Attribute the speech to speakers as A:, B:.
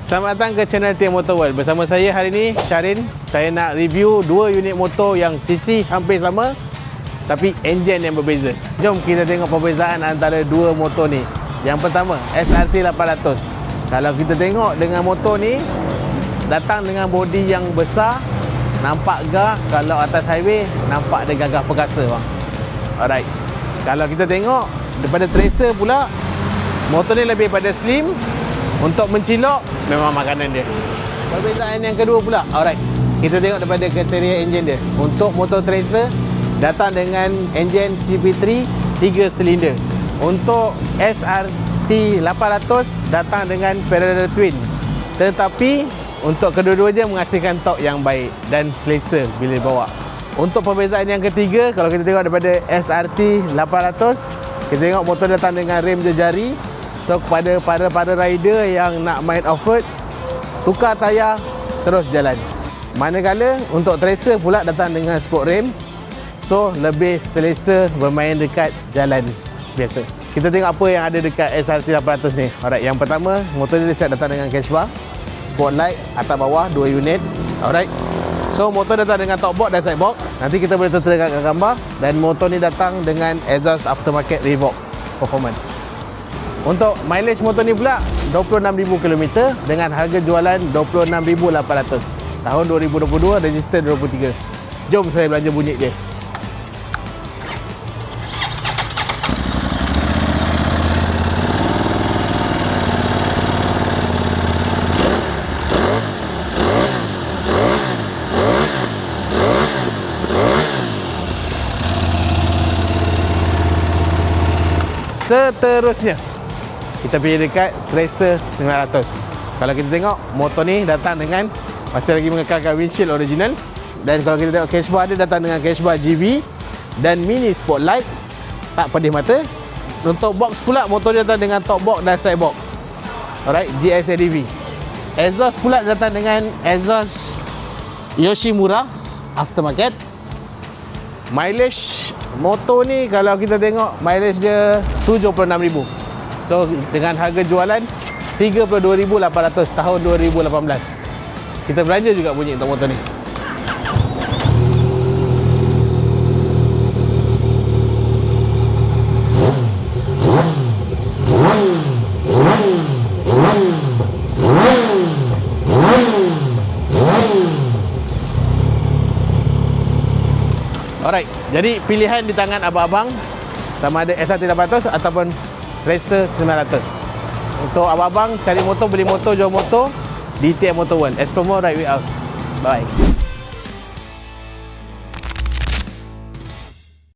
A: Selamat datang ke channel Tian Motor World. Bersama saya hari ini, Syarin. Saya nak review dua unit motor yang CC hampir sama tapi enjin yang berbeza. Jom kita tengok perbezaan antara dua motor ni. Yang pertama, SRT 800. Kalau kita tengok dengan motor ni, datang dengan bodi yang besar, nampak gah. Kalau atas highway, nampak ada gagah perkasa bang. Alright. Kalau kita tengok daripada Tracer pula, motor ni lebih pada slim. Untuk mencilok, memang makanan dia. Perbezaan yang kedua pula, alright, kita tengok daripada kriteria enjin dia. Untuk motor Tracer, datang dengan enjin CP3 3 silinder. Untuk SRT 800, datang dengan parallel twin. Tetapi untuk kedua-duanya menghasilkan torque yang baik dan selesa bila dibawa. Untuk perbezaan yang ketiga, kalau kita tengok daripada SRT 800, kita tengok motor datang dengan rem jejari. So kepada para rider yang nak main off-road, tukar tayar terus jalan. Manakala untuk Tracer pula datang dengan sport rim, so lebih selesa bermain dekat jalan biasa. Kita tengok apa yang ada dekat SRT 800 ni. Alright, yang pertama, motor ni siap datang dengan cash bar, spotlight atas bawah 2 unit. Alright. So motor datang dengan top box dan side box. Nanti kita boleh tertera kat gambar. Dan motor ni datang dengan exhaust aftermarket Reebok Performance. Untuk mileage motor ni pula 26,000 km dengan harga jualan 26,800. Tahun 2022, register 23. Jom saya belanja bunyi dia. Seterusnya kita pergi dekat Tracer 900. Kalau kita tengok, motor ni datang dengan masih lagi mengekalkan windshield original. Dan kalau kita tengok cash bar, dia datang dengan cash bar GV dan mini spotlight, tak pedih mata. Untuk box pula, motor dia datang dengan top box dan side box. Alright, GS ADV. Exhaust pula datang dengan exhaust Yoshimura aftermarket. Mileage motor ni, kalau kita tengok, mileage dia 76,000. So dengan harga jualan 32,800 tahun 2018. Kita belanja juga bunyi untuk motor ni. Alright, jadi pilihan di tangan abang-abang, sama ada SRT 800 ataupun Tracer 900. Untuk abang-abang cari motor, beli motor, jual motor di Tian Motor World. Explore more right with us. Bye.